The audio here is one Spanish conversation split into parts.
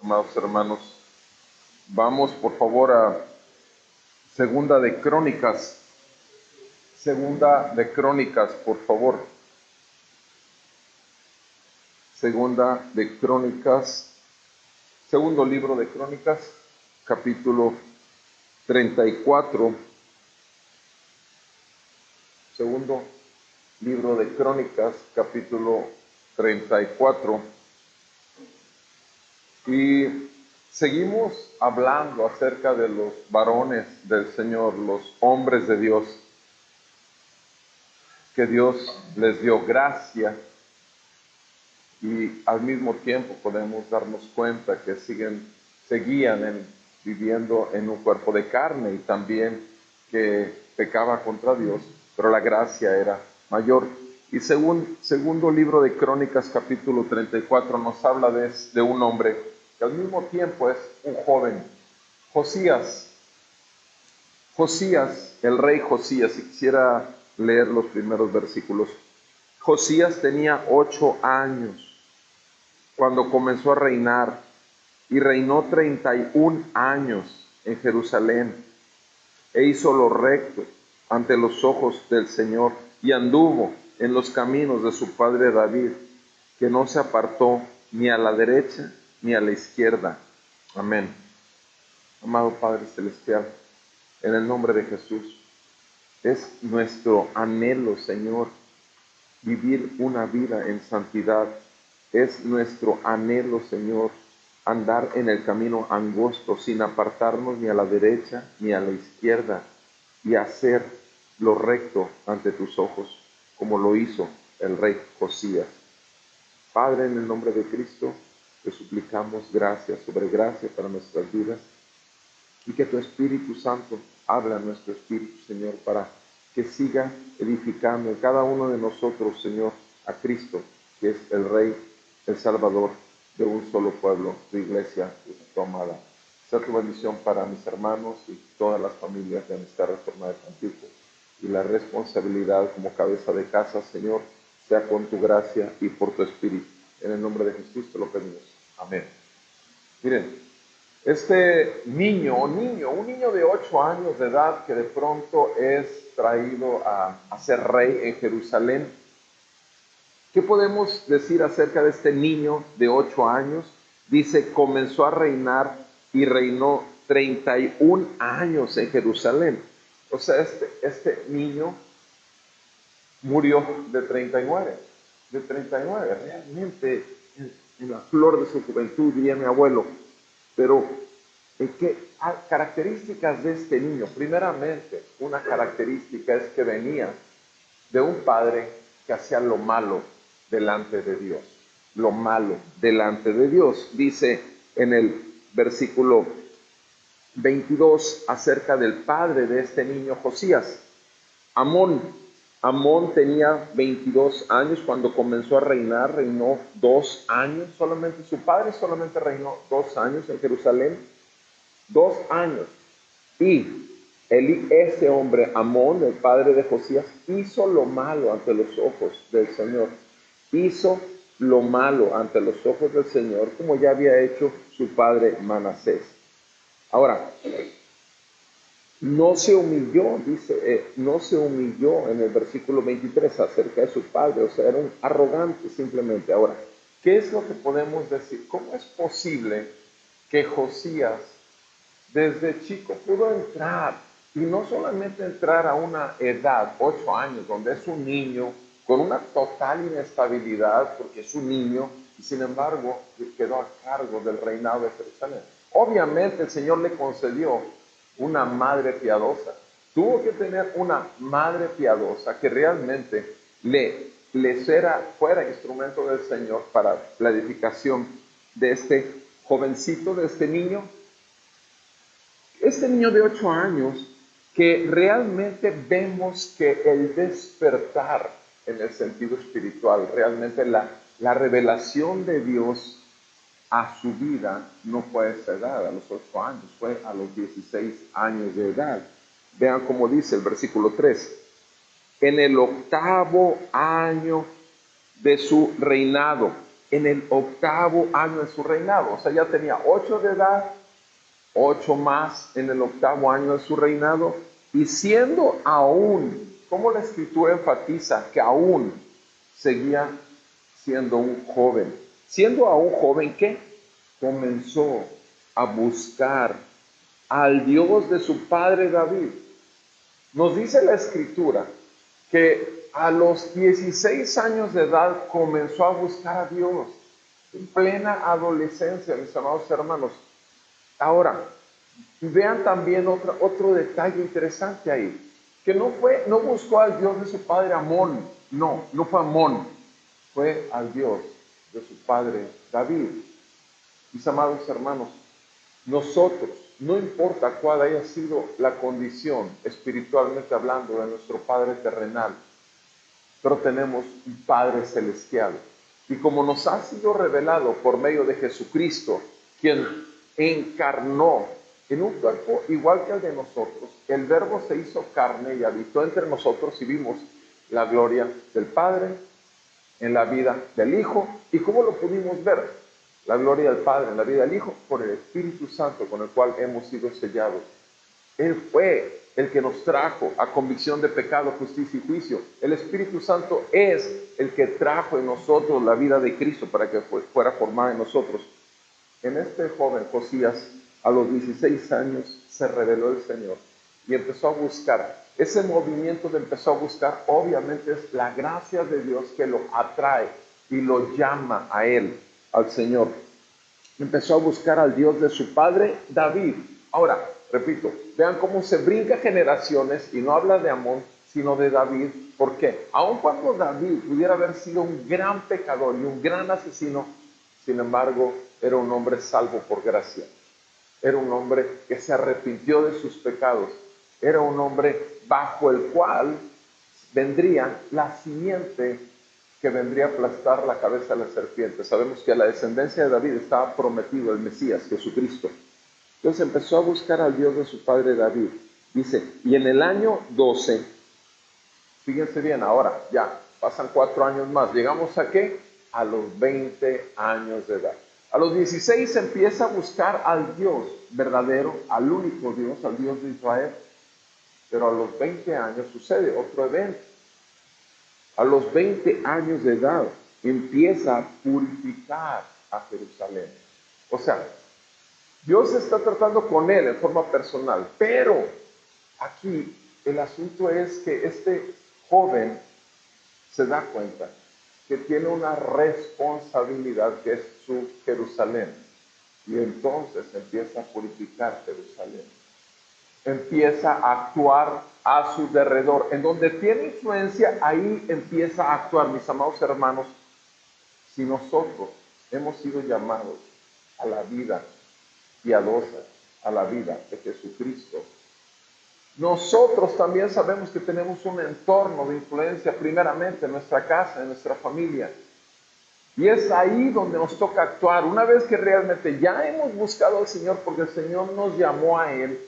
amados hermanos. Vamos, por favor, a Segunda de Crónicas. Segunda de Crónicas, por favor. Segunda de Crónicas. Segundo libro de Crónicas, capítulo 34. Segundo libro de Crónicas, capítulo 34. Y seguimos hablando acerca de los varones del Señor, los hombres de Dios, que Dios les dio gracia, y al mismo tiempo podemos darnos cuenta que seguían viviendo en un cuerpo de carne, y también que pecaba contra Dios, pero la gracia era mayor. Y segundo libro de Crónicas, capítulo 34, nos habla de un hombre que al mismo tiempo es un joven, Josías. Josías, el rey Josías, si quisiera leer los primeros versículos. Josías tenía 8 años cuando comenzó a reinar, y reinó 31 años en Jerusalén, e hizo lo recto ante los ojos del Señor, y anduvo en los caminos de su padre David, que no se apartó ni a la derecha ni a la izquierda. Amén. Amado Padre Celestial, en el nombre de Jesús, es nuestro anhelo, Señor, vivir una vida en santidad. Es nuestro anhelo, Señor, andar en el camino angosto, sin apartarnos ni a la derecha ni a la izquierda, y hacer lo recto ante tus ojos, como lo hizo el rey Josías. Padre, en el nombre de Cristo, te suplicamos gracia sobre gracia para nuestras vidas, y que tu Espíritu Santo hable a nuestro espíritu, Señor, para que siga edificando en cada uno de nosotros, Señor, a Cristo, que es el Rey, el Salvador de un solo pueblo, tu iglesia, tu amada. Sea tu bendición para mis hermanos y todas las familias de Amistad Reformada de Tampico, y la responsabilidad como cabeza de casa, Señor, sea con tu gracia y por tu Espíritu. En el nombre de Jesús te lo pedimos. Amén. Miren, este un niño de 8 años de edad, que de pronto es traído a ser rey en Jerusalén. ¿Qué podemos decir acerca de este niño de 8 años? Dice, comenzó a reinar y reinó 31 años en Jerusalén. O sea, este niño murió de 39, realmente en la flor de su juventud, diría mi abuelo. Pero, ¿qué características de este niño? Primeramente, una característica es que venía de un padre que hacía lo malo delante de Dios. Lo malo delante de Dios. Dice en el versículo 22 acerca del padre de este niño Josías, Amón. Amón tenía 22 años cuando comenzó a reinar, reinó 2 años solamente. Su padre solamente reinó 2 años en Jerusalén, 2 años. Y ese hombre, Amón, el padre de Josías, hizo lo malo ante los ojos del Señor. Hizo lo malo ante los ojos del Señor, como ya había hecho su padre Manasés. Ahora, no se humilló, dice, no se humilló en el versículo 23 acerca de su padre, o sea, era un arrogante simplemente. Ahora, ¿qué es lo que podemos decir? ¿Cómo es posible que Josías desde chico pudo entrar, y no solamente entrar a una edad, 8 años, donde es un niño con una total inestabilidad, porque es un niño, y sin embargo quedó a cargo del reinado de Jerusalén? Obviamente el Señor le concedió una madre piadosa. Tuvo que tener una madre piadosa que realmente fuera instrumento del Señor para la edificación de este jovencito, de este niño. Este niño de 8 años, que realmente vemos que el despertar en el sentido espiritual, realmente la revelación de Dios a su vida no fue a esa edad, a los 8 años, fue a los 16 años de edad. Vean cómo dice el versículo 3. En el 8º año de su reinado. en el 8º año de su reinado. O sea, ya tenía 8 de edad, 8 más en el 8º año de su reinado, y siendo aún, como la escritura enfatiza, que aún seguía siendo un joven. Siendo aún joven, ¿qué? Comenzó a buscar al Dios de su padre David. Nos dice la escritura que a los 16 años de edad comenzó a buscar a Dios, en plena adolescencia, mis amados hermanos. Ahora, vean también otro detalle interesante ahí, que no buscó al Dios de su padre Amón, no fue Amón, fue al Dios de su padre David. Mis amados hermanos, nosotros, no importa cuál haya sido la condición espiritualmente hablando de nuestro Padre terrenal, pero tenemos un Padre celestial. Y como nos ha sido revelado por medio de Jesucristo, quien encarnó en un cuerpo igual que el de nosotros, el Verbo se hizo carne y habitó entre nosotros y vimos la gloria del Padre en la vida del Hijo. ¿Y cómo lo pudimos ver? La gloria del Padre en la vida del Hijo por el Espíritu Santo con el cual hemos sido sellados. Él fue el que nos trajo a convicción de pecado, justicia y juicio. El Espíritu Santo es el que trajo en nosotros la vida de Cristo para que fuera formada en nosotros. En este joven Josías, a los 16 años, se reveló el Señor y empezó a buscar. Ese movimiento de empezó a buscar, obviamente es la gracia de Dios que lo atrae y lo llama a él, al Señor. Empezó a buscar al Dios de su padre David. Ahora, repito, vean cómo se brinca generaciones y no habla de Amón, sino de David. ¿Por qué? Aun cuando David pudiera haber sido un gran pecador y un gran asesino, sin embargo, era un hombre salvo por gracia. Era un hombre que se arrepintió de sus pecados. Era un hombre bajo el cual vendría la simiente que vendría a aplastar la cabeza de la serpiente. Sabemos que a la descendencia de David estaba prometido el Mesías, Jesucristo. Entonces empezó a buscar al Dios de su padre David. Dice, y en el año 12, fíjense bien, ahora ya pasan 4 años más. ¿Llegamos a qué? A los 20 años de edad. A los 16 empieza a buscar al Dios verdadero, al único Dios, al Dios de Israel. Pero a los 20 años sucede otro evento. A los 20 años de edad empieza a purificar a Jerusalén. O sea, Dios está tratando con él en forma personal, pero aquí el asunto es que este joven se da cuenta que tiene una responsabilidad que es su Jerusalén. Y entonces empieza a purificar Jerusalén. Empieza a actuar a su derredor. En donde tiene influencia, ahí empieza a actuar, mis amados hermanos. Si nosotros hemos sido llamados a la vida piadosa, a la vida de Jesucristo, nosotros también sabemos que tenemos un entorno de influencia, primeramente en nuestra casa, en nuestra familia. Y es ahí donde nos toca actuar. Una vez que realmente ya hemos buscado al Señor, porque el Señor nos llamó a Él,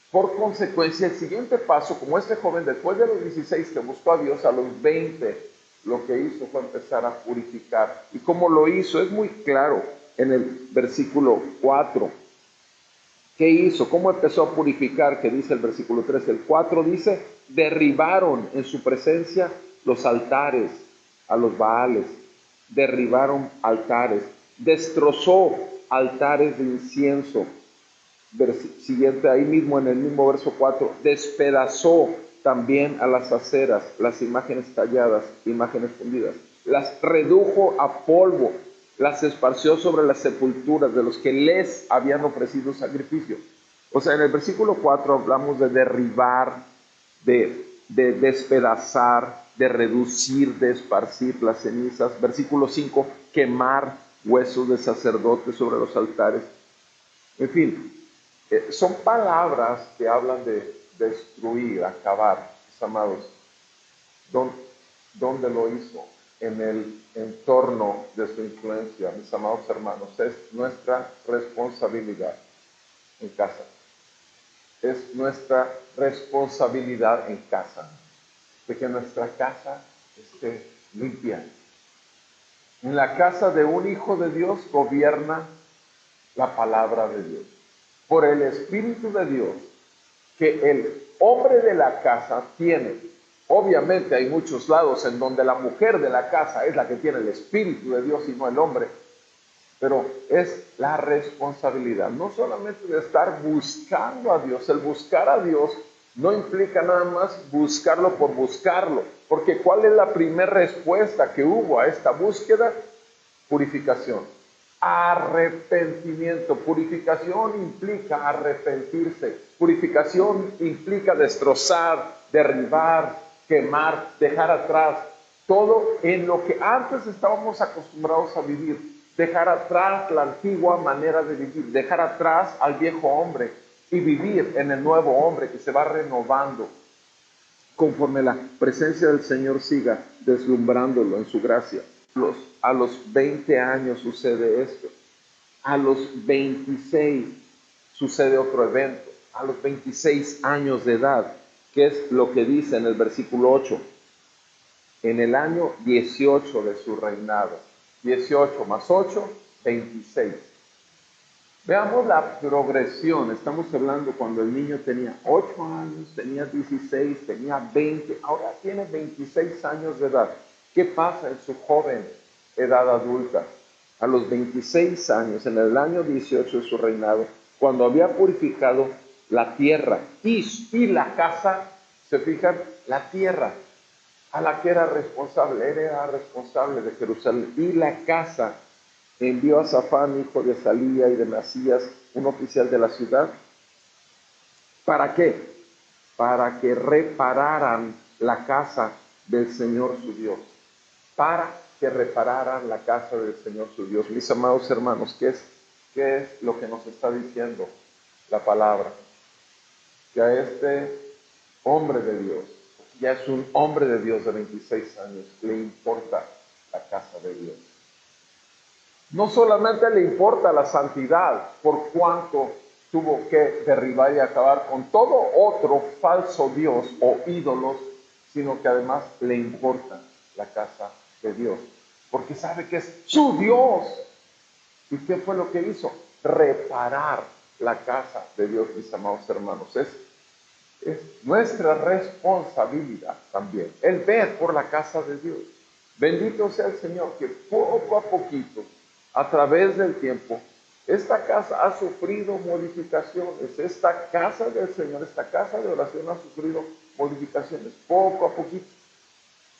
por consecuencia, el siguiente paso, como este joven después de los 16 que buscó a Dios, a los 20, lo que hizo fue empezar a purificar. ¿Y cómo lo hizo? Es muy claro en el versículo 4. ¿Qué hizo? ¿Cómo empezó a purificar? Que dice el versículo 3. El 4 dice, derribaron en su presencia los altares a los Baales. Derribaron altares. Destrozó altares de incienso. Siguiente, ahí mismo en el mismo verso 4, despedazó también a las aceras, las imágenes talladas, imágenes fundidas, las redujo a polvo, las esparció sobre las sepulturas de los que les habían ofrecido sacrificio. O sea, en el versículo 4 hablamos de derribar, de despedazar, de reducir, de esparcir las cenizas. Versículo 5, quemar huesos de sacerdotes sobre los altares. En fin, son palabras que hablan de destruir, acabar, mis amados. ¿Dónde lo hizo? En el entorno de su influencia, mis amados hermanos. Es nuestra responsabilidad en casa. Es nuestra responsabilidad en casa, de que nuestra casa esté limpia, En la casa de un hijo de Dios gobierna la palabra de Dios. Por el Espíritu de Dios que el hombre de la casa tiene. Obviamente hay muchos lados en donde la mujer de la casa es la que tiene el Espíritu de Dios y no el hombre, pero es la responsabilidad, no solamente de estar buscando a Dios. El buscar a Dios no implica nada más buscarlo por buscarlo, porque ¿cuál es la primera respuesta que hubo a esta búsqueda? Purificación, arrepentimiento. Purificación implica arrepentirse. Purificación implica destrozar, derribar, quemar, dejar atrás todo en lo que antes estábamos acostumbrados a vivir. Dejar atrás la antigua manera de vivir, dejar atrás al viejo hombre y vivir en el nuevo hombre que se va renovando conforme la presencia del Señor siga deslumbrándolo en su gracia. A los 20 años sucede esto. A los 26 sucede otro evento. A los 26 años de edad, que es lo que dice en el versículo 8. En el año 18 de su reinado. 18 más 8, 26. Veamos la progresión. Estamos hablando cuando el niño tenía 8 años, tenía 16, tenía 20, ahora tiene 26 años de edad. ¿Qué pasa en su joven edad adulta? A los 26 años, en el año 18 de su reinado, cuando había purificado la tierra y la casa, se fijan, la tierra a la que era responsable de Jerusalén, y la casa envió a Safán, hijo de Salía y de Masías, un oficial de la ciudad. ¿Para qué? Para que repararan la casa del Señor su Dios. Para que repararan la casa del Señor su Dios. Mis amados hermanos, ¿qué es lo que nos está diciendo la palabra? Que a este hombre de Dios, ya es un hombre de Dios de 26 años, le importa la casa de Dios. No solamente le importa la santidad, por cuanto tuvo que derribar y acabar con todo otro falso Dios o ídolos, sino que además le importa la casa de Dios, porque sabe que es su Dios. ¿Y qué fue lo que hizo? Reparar la casa de Dios, mis amados hermanos. Es nuestra responsabilidad también el ver por la casa de Dios. Bendito sea el Señor, que poco a poquito, a través del tiempo, esta casa ha sufrido modificaciones. Esta casa del Señor, esta casa de oración ha sufrido modificaciones poco a poquito.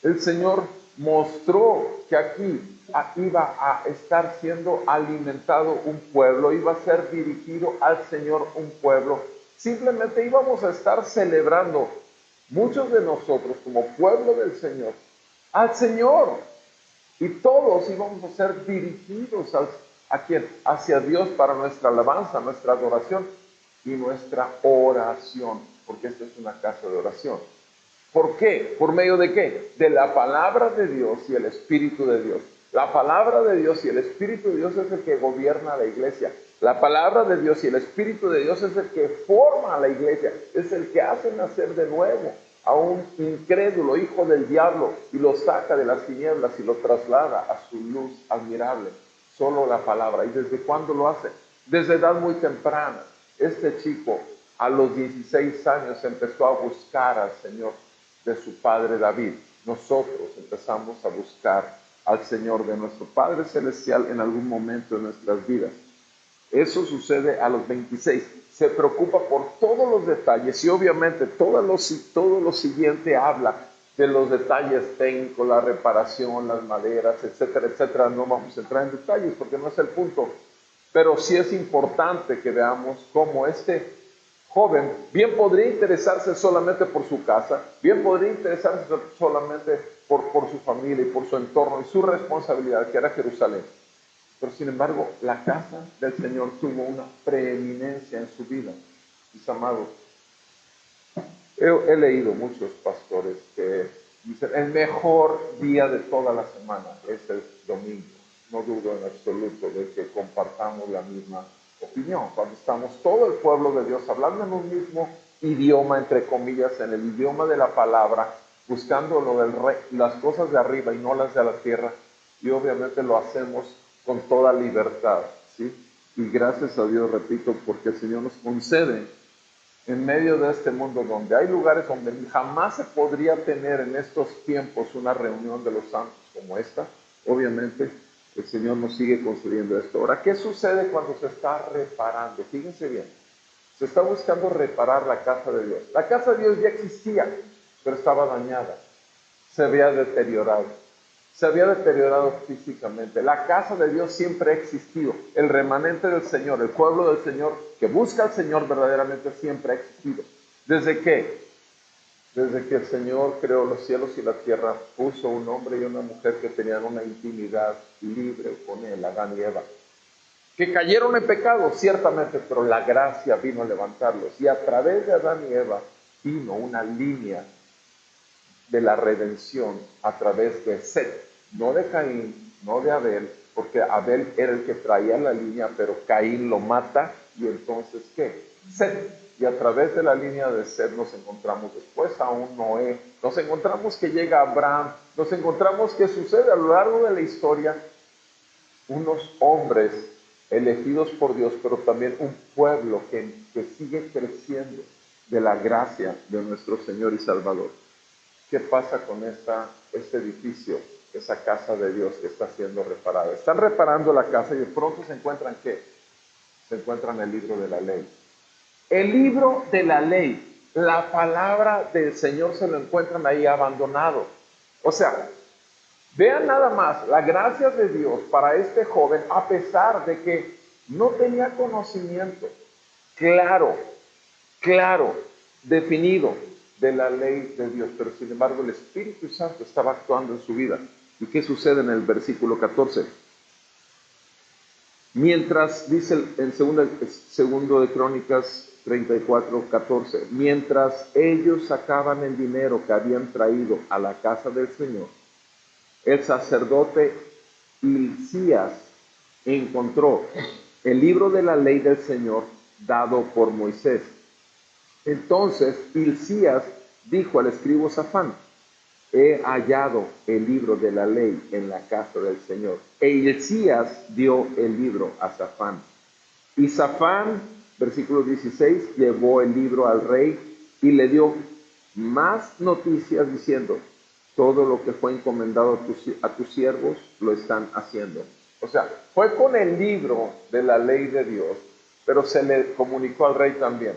El Señor mostró que aquí iba a estar siendo alimentado un pueblo, iba a ser dirigido al Señor un pueblo. Simplemente íbamos a estar celebrando, muchos de nosotros como pueblo del Señor, al Señor. Y todos íbamos a ser dirigidos ¿a quién? Hacia Dios para nuestra alabanza, nuestra adoración y nuestra oración, porque esta es una casa de oración. ¿Por qué? ¿Por medio de qué? De la palabra de Dios y el Espíritu de Dios. La palabra de Dios y el Espíritu de Dios es el que gobierna la iglesia. La palabra de Dios y el Espíritu de Dios es el que forma a la iglesia, es el que hace nacer de nuevo a un incrédulo, hijo del diablo, y lo saca de las tinieblas y lo traslada a su luz admirable. Solo la palabra. ¿Y desde cuándo lo hace? Desde edad muy temprana. Este chico a los 16 años empezó a buscar al Señor de su padre David. Nosotros empezamos a buscar al Señor de nuestro Padre Celestial en algún momento de nuestras vidas. Eso sucede a los 26. Se preocupa por todos los detalles y obviamente todo lo siguiente habla de los detalles técnicos, la reparación, las maderas, etcétera, etcétera. No vamos a entrar en detalles porque no es el punto. Pero sí es importante que veamos cómo este joven bien podría interesarse solamente por su casa, bien podría interesarse solamente por su familia y por su entorno y su responsabilidad, que era Jerusalén. Pero sin embargo, la casa del Señor tuvo una preeminencia en su vida. Mis amados, he leído muchos pastores que dicen, el mejor día de toda la semana es el domingo. No dudo en absoluto de que compartamos la misma opinión. Cuando estamos todo el pueblo de Dios hablando en un mismo idioma, entre comillas, en el idioma de la palabra, buscando las cosas de arriba y no las de la tierra, y obviamente lo hacemos con toda libertad, ¿sí? Y gracias a Dios, repito, porque el Señor nos concede en medio de este mundo donde hay lugares donde jamás se podría tener en estos tiempos una reunión de los santos como esta, obviamente el Señor nos sigue concediendo esto. Ahora, ¿qué sucede cuando se está reparando? Fíjense bien, se está buscando reparar la casa de Dios. La casa de Dios ya existía, pero estaba dañada, se había deteriorado. Se había deteriorado físicamente. La casa de Dios siempre ha existido. El remanente del Señor, el pueblo del Señor que busca al Señor verdaderamente siempre ha existido. ¿Desde qué? Desde que el Señor creó los cielos y la tierra, puso un hombre y una mujer que tenían una intimidad libre con él, Adán y Eva. Que cayeron en pecado, ciertamente, pero la gracia vino a levantarlos. Y a través de Adán y Eva vino una línea de la redención a través de Set, no de Caín, no de Abel, porque Abel era el que traía la línea, pero Caín lo mata, y entonces, ¿qué? Set. Y a través de la línea de Set nos encontramos después a un Noé, nos encontramos que llega Abraham, nos encontramos que sucede a lo largo de la historia unos hombres elegidos por Dios, pero también un pueblo que sigue creciendo de la gracia de nuestro Señor y Salvador. ¿Qué pasa con este edificio, esa casa de Dios que está siendo reparada? Están reparando la casa y de pronto se encuentran ¿qué? Se encuentran el libro de la ley. El libro de la ley, la palabra del Señor se lo encuentran ahí abandonado. O sea, vean nada más la gracia de Dios para este joven, a pesar de que no tenía conocimiento claro, definido de la ley de Dios, pero sin embargo el Espíritu Santo estaba actuando en su vida. ¿Y qué sucede en el versículo 14? Mientras, dice en segundo de Crónicas 34:14, mientras ellos sacaban el dinero que habían traído a la casa del Señor, el sacerdote Hilcías encontró el libro de la ley del Señor dado por Moisés. Entonces Hilcías dijo al escribo Safán: he hallado el libro de la ley en la casa del Señor. E Hilcías dio el libro a Safán. Y Safán, versículo 16, llevó el libro al rey y le dio más noticias diciendo: todo lo que fue encomendado a tus siervos lo están haciendo. O sea, fue con el libro de la ley de Dios, pero se le comunicó al rey también: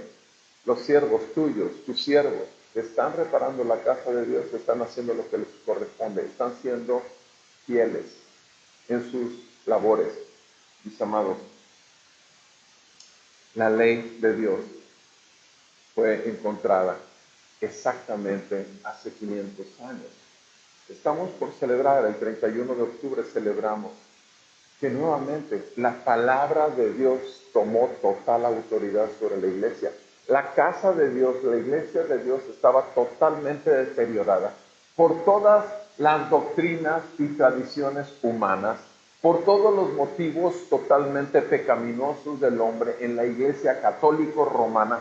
los siervos tuyos, tus siervos, están reparando la casa de Dios, están haciendo lo que les corresponde, están siendo fieles en sus labores. Mis amados, la ley de Dios fue encontrada exactamente hace 500 años. Estamos por celebrar, el 31 de octubre celebramos que nuevamente la palabra de Dios tomó total autoridad sobre la iglesia. La casa de Dios, la iglesia de Dios estaba totalmente deteriorada por todas las doctrinas y tradiciones humanas, por todos los motivos totalmente pecaminosos del hombre en la iglesia católico romana.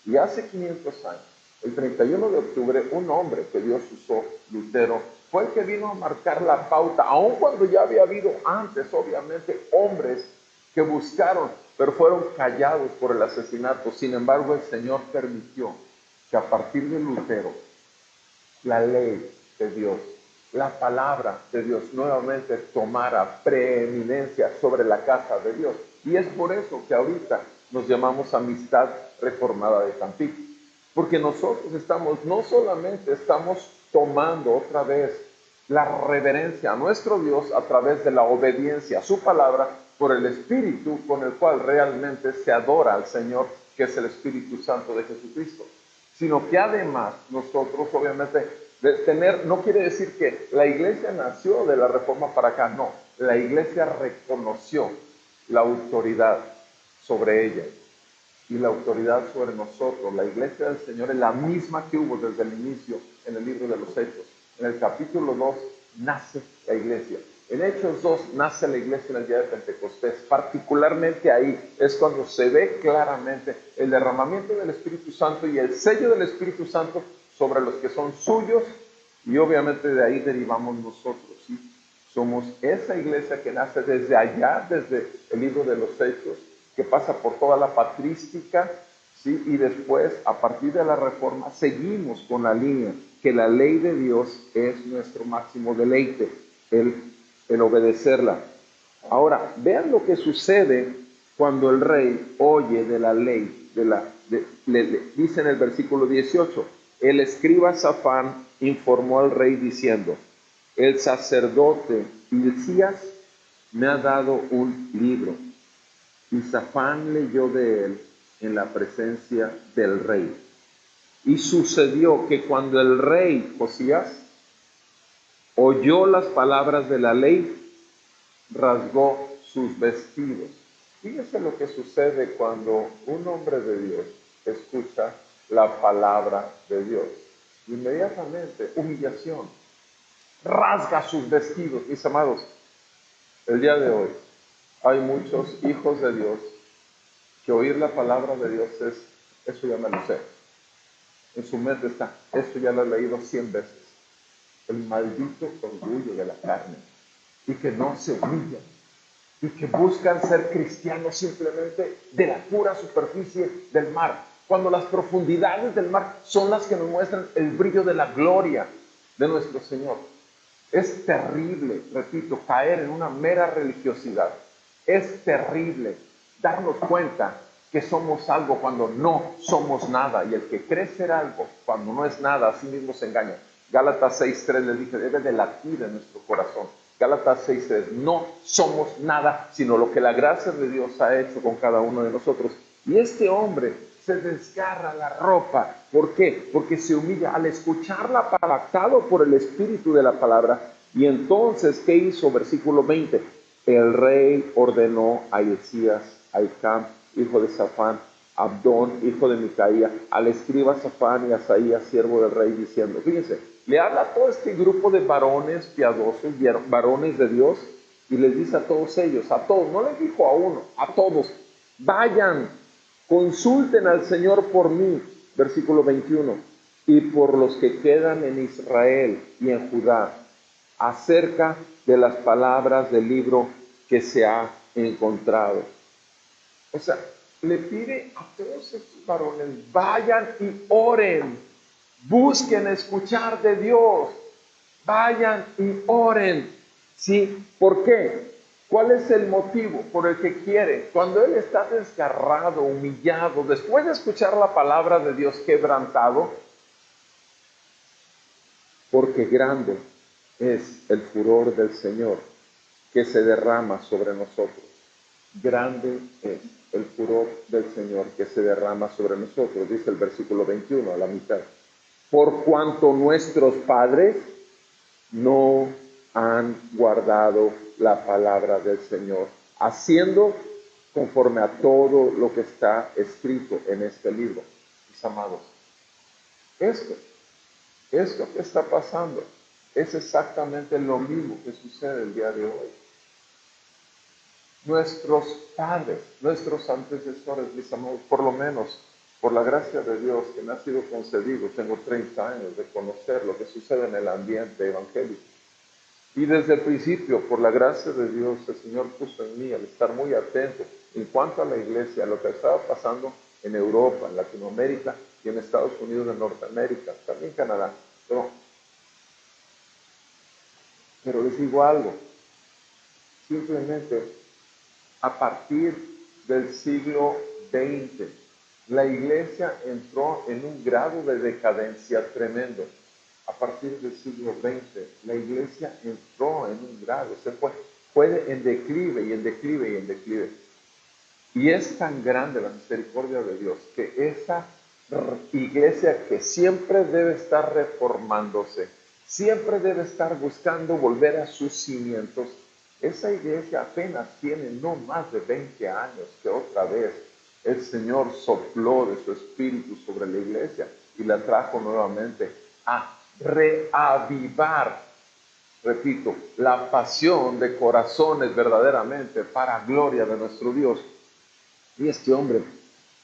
Y hace 500 años, el 31 de octubre, un hombre que Dios usó, Lutero, fue el que vino a marcar la pauta, aun cuando ya había habido antes, obviamente, hombres que buscaron, pero fueron callados por el asesinato. Sin embargo, el Señor permitió que a partir de Lutero, la ley de Dios, la palabra de Dios nuevamente tomara preeminencia sobre la casa de Dios. Y es por eso que ahorita nos llamamos Amistad Reformada de Tampico, porque nosotros no solamente estamos tomando otra vez la reverencia a nuestro Dios a través de la obediencia a su palabra por el Espíritu con el cual realmente se adora al Señor, que es el Espíritu Santo de Jesucristo, sino que además nosotros obviamente no quiere decir que la iglesia nació de la Reforma para acá, no, la iglesia reconoció la autoridad sobre ella y la autoridad sobre nosotros. La iglesia del Señor es la misma que hubo desde el inicio en el libro de los Hechos. En el capítulo 2 nace la iglesia. En Hechos 2 nace la iglesia en el día de Pentecostés. Particularmente ahí es cuando se ve claramente el derramamiento del Espíritu Santo y el sello del Espíritu Santo sobre los que son suyos, y obviamente de ahí derivamos nosotros, ¿sí? Somos esa iglesia que nace desde allá, desde el libro de los Hechos, que pasa por toda la patrística, ¿sí? Y después, a partir de la Reforma, seguimos con la línea que la ley de Dios es nuestro máximo deleite, el obedecerla. Ahora, vean lo que sucede cuando el rey oye de la ley, dice en el versículo 18, el escriba Safán informó al rey diciendo, el sacerdote Hilcías me ha dado un libro. Y Safán leyó de él en la presencia del rey. Y sucedió que cuando el rey Josías oyó las palabras de la ley, rasgó sus vestidos. Fíjese lo que sucede cuando un hombre de Dios escucha la palabra de Dios. Inmediatamente, humillación, rasga sus vestidos. Mis amados, el día de hoy hay muchos hijos de Dios que oír la palabra de Dios es, eso ya me lo sé. En su mente está, esto ya lo he leído 100 veces. El maldito orgullo de la carne. Y que no se humillan. Y que buscan ser cristianos simplemente de la pura superficie del mar. Cuando las profundidades del mar son las que nos muestran el brillo de la gloria de nuestro Señor. Es terrible, repito, caer en una mera religiosidad. Es terrible darnos cuenta que somos algo cuando no somos nada. Y el que cree ser algo cuando no es nada, a sí mismo se engaña. Gálatas 6:3 les dije, debe de latir en nuestro corazón. Gálatas 6:3, no somos nada, sino lo que la gracia de Dios ha hecho con cada uno de nosotros. Y este hombre se desgarra la ropa. ¿Por qué? Porque se humilla al escucharla impactado por el espíritu de la palabra. Y entonces, ¿qué hizo? Versículo 20. El rey ordenó a Hilcías, a Hicam, hijo de Safán, Abdón, hijo de Micaía, al escriba Safán y a Asaías, siervo del rey, diciendo, fíjense, le habla a todo este grupo de varones piadosos, varones de Dios, y les dice a todos ellos, a todos, no les dijo a uno, a todos, vayan, consulten al Señor por mí, versículo 21, y por los que quedan en Israel y en Judá, acerca de las palabras del libro que se ha encontrado. O sea, le pide a todos estos varones, vayan y oren, busquen escuchar de Dios, vayan y oren. ¿Sí? ¿Por qué? ¿Cuál es el motivo por el que quiere? Cuando él está desgarrado, humillado, después de escuchar la palabra de Dios quebrantado, porque grande es el furor del Señor que se derrama sobre nosotros. Grande es el furor del Señor que se derrama sobre nosotros, dice el versículo 21 a la mitad. Por cuanto nuestros padres no han guardado la palabra del Señor, haciendo conforme a todo lo que está escrito en este libro. Mis amados, esto que está pasando es exactamente lo mismo que sucede el día de hoy. Nuestros padres, nuestros antecesores, mis amados, por lo menos por la gracia de Dios que me ha sido concedido, tengo 30 años de conocer lo que sucede en el ambiente evangélico. Y desde el principio, por la gracia de Dios, el Señor puso en mí al estar muy atento en cuanto a la iglesia, a lo que estaba pasando en Europa, en Latinoamérica y en Estados Unidos de Norteamérica, también Canadá. Pero les digo algo, simplemente a partir del siglo XX, la iglesia entró en un grado de decadencia tremendo. A partir del siglo XX, la iglesia entró en un grado, fue en declive y en declive y en declive. Y es tan grande la misericordia de Dios que esa iglesia que siempre debe estar reformándose, siempre debe estar buscando volver a sus cimientos, esa iglesia apenas tiene no más de 20 años que otra vez el Señor sopló de su espíritu sobre la iglesia y la trajo nuevamente a reavivar, repito, la pasión de corazones verdaderamente para gloria de nuestro Dios. Y este hombre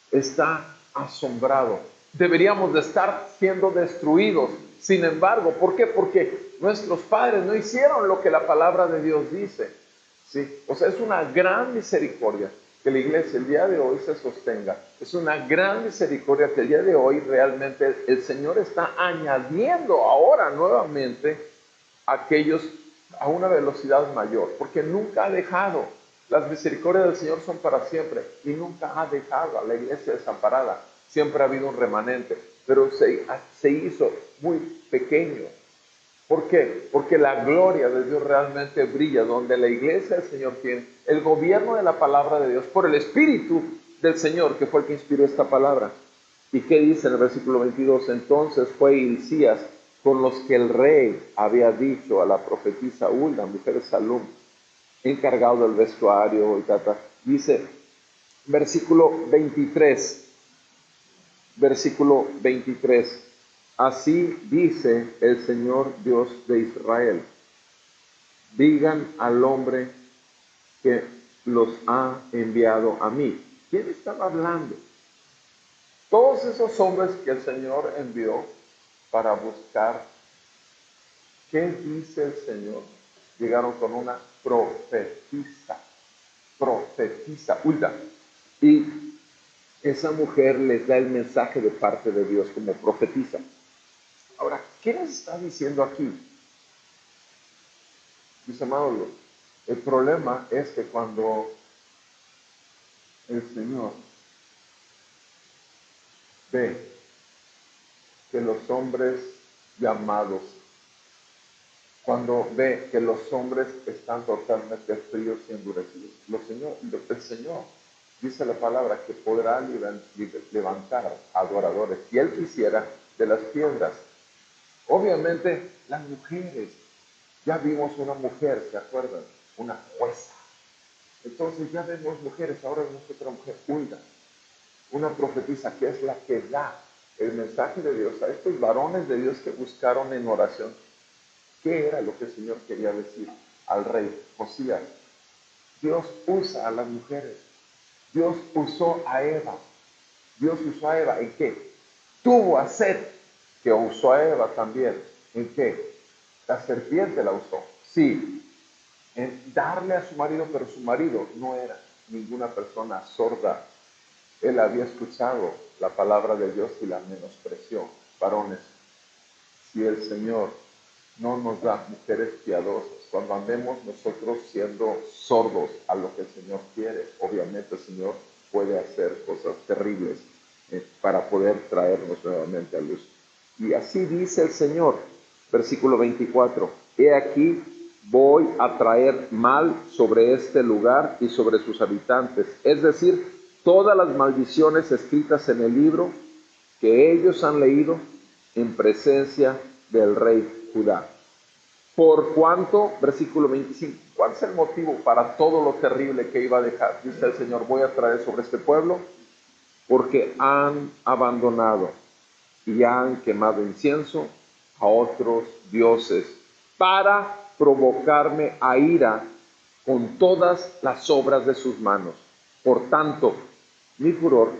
está asombrado. Deberíamos de estar siendo destruidos. Sin embargo, ¿por qué? Porque nuestros padres no hicieron lo que la palabra de Dios dice. ¿Sí? O sea, es una gran misericordia que la iglesia el día de hoy se sostenga. Es una gran misericordia que el día de hoy realmente el Señor está añadiendo ahora nuevamente a aquellos a una velocidad mayor, porque nunca ha dejado. Las misericordias del Señor son para siempre y nunca ha dejado a la iglesia desamparada. Siempre ha habido un remanente, pero se hizo muy pequeño. ¿Por qué? Porque la gloria de Dios realmente brilla donde la iglesia del Señor tiene el gobierno de la palabra de Dios por el Espíritu del Señor, que fue el que inspiró esta palabra. ¿Y qué dice en el versículo 22? Entonces fue Hilcías con los que el rey había dicho a la profetisa Hulda, mujer de Salum, encargado del vestuario y tal. Dice, versículo 23. Así dice el Señor Dios de Israel. Digan al hombre que los ha enviado a mí. ¿Quién estaba hablando? Todos esos hombres que el Señor envió para buscar, ¿qué dice el Señor? Llegaron con una profetisa, Hulda. Y esa mujer les da el mensaje de parte de Dios como profetisa. Ahora, ¿qué nos está diciendo aquí? Mis amados, el problema es que cuando el Señor ve que los hombres llamados, cuando ve que los hombres están totalmente fríos y endurecidos, el Señor dice la palabra que podrá levantar adoradores, si Él quisiera, de las piedras. Obviamente, las mujeres, ya vimos una mujer, ¿se acuerdan? Una jueza. Entonces ya vemos mujeres, ahora vemos otra mujer, una profetisa que es la que da el mensaje de Dios a estos varones de Dios que buscaron en oración. ¿Qué era lo que el Señor quería decir al rey Josías? Dios usa a las mujeres. Dios usó a Eva. Dios usó a Eva. ¿En qué? Tuvo a Set, que usó a Eva también. ¿En qué? La serpiente la usó. Sí, en darle a su marido, pero su marido no era ninguna persona sorda. Él había escuchado la palabra de Dios y la menospreció. Varones, si el Señor no nos da mujeres piadosas, cuando andemos nosotros siendo sordos a lo que el Señor quiere, obviamente el Señor puede hacer cosas terribles para poder traernos nuevamente a luz. Y así dice el Señor, versículo 24, he aquí voy a traer mal sobre este lugar y sobre sus habitantes, es decir, todas las maldiciones escritas en el libro que ellos han leído en presencia del rey Judá. Por cuanto, versículo 25, ¿cuál es el motivo para todo lo terrible que iba a dejar? Dice el Señor, voy a traer sobre este pueblo, porque han abandonado y han quemado incienso a otros dioses para provocarme a ira con todas las obras de sus manos. Por tanto, mi furor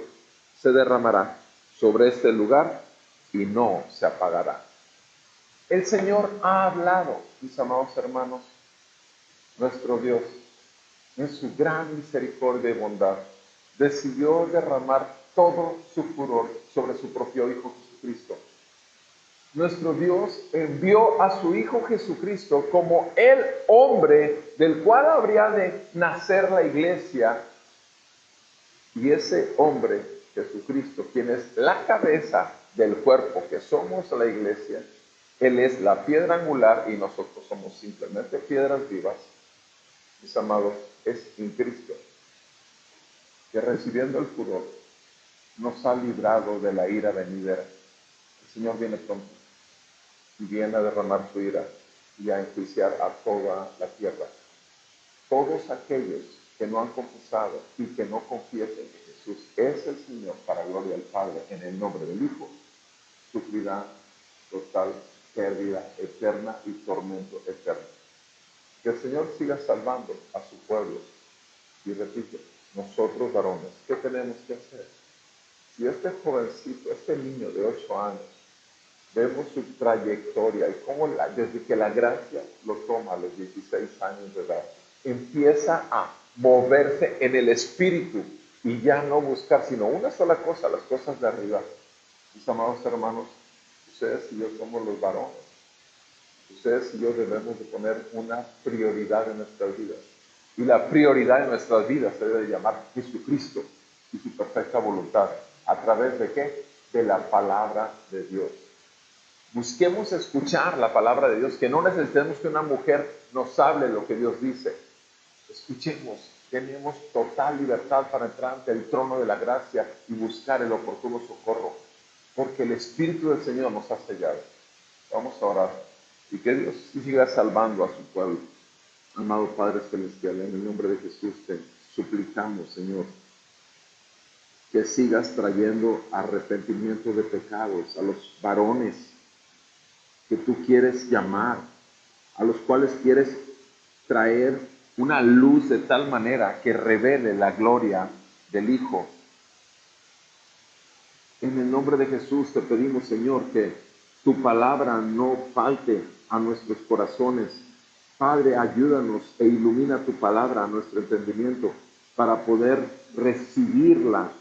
se derramará sobre este lugar y no se apagará. El Señor ha hablado, mis amados hermanos, nuestro Dios, en su gran misericordia y bondad, decidió derramar todo su furor sobre su propio Hijo Jesucristo. Nuestro Dios envió a su Hijo Jesucristo como el hombre del cual habría de nacer la iglesia. Y ese hombre, Jesucristo, quien es la cabeza del cuerpo que somos la iglesia, Él es la piedra angular y nosotros somos simplemente piedras vivas. Mis amados, es en Cristo que recibiendo el furor nos ha librado de la ira venidera. El Señor viene pronto y viene a derramar su ira y a enjuiciar a toda la tierra. Todos aquellos que no han confesado y que no confiesen que Jesús es el Señor para gloria del Padre en el nombre del Hijo, sufrirán total pérdida eterna y tormento eterno. Que el Señor siga salvando a su pueblo. Y repito, nosotros varones, ¿qué tenemos que hacer? Si este jovencito, este niño de 8 años, vemos su trayectoria y cómo desde que la gracia lo toma a los 16 años de edad, empieza a moverse en el espíritu y ya no buscar sino una sola cosa, las cosas de arriba. Mis amados hermanos, ustedes y yo somos los varones. Ustedes y yo debemos de poner una prioridad en nuestras vidas. Y la prioridad en nuestras vidas se debe llamar Jesucristo y su perfecta voluntad. ¿A través de qué? De la palabra de Dios. Busquemos escuchar la palabra de Dios, que no necesitemos que una mujer nos hable lo que Dios dice. Escuchemos, tenemos total libertad para entrar ante el trono de la gracia y buscar el oportuno socorro, porque el Espíritu del Señor nos ha sellado. Vamos a orar y que Dios siga salvando a su pueblo. Amado Padre Celestial, en el nombre de Jesús te suplicamos, Señor, que sigas trayendo arrepentimiento de pecados a los varones que tú quieres llamar, a los cuales quieres traer una luz de tal manera que revele la gloria del Hijo. En el nombre de Jesús te pedimos, Señor, que tu palabra no falte a nuestros corazones. Padre, ayúdanos e ilumina tu palabra a nuestro entendimiento para poder recibirla,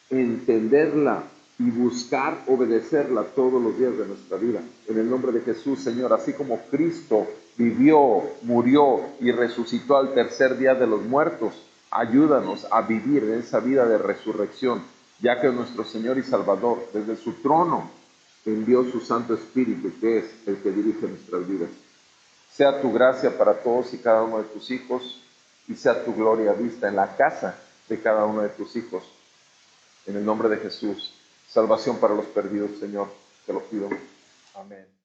entenderla y buscar obedecerla todos los días de nuestra vida. En el nombre de Jesús, Señor, así como Cristo vivió, murió y resucitó al tercer día de los muertos, ayúdanos a vivir en esa vida de resurrección, ya que nuestro Señor y Salvador, desde su trono, envió su Santo Espíritu, que es el que dirige nuestras vidas. Sea tu gracia para todos y cada uno de tus hijos, y sea tu gloria vista en la casa de cada uno de tus hijos. En el nombre de Jesús, salvación para los perdidos, Señor, te lo pido. Amén.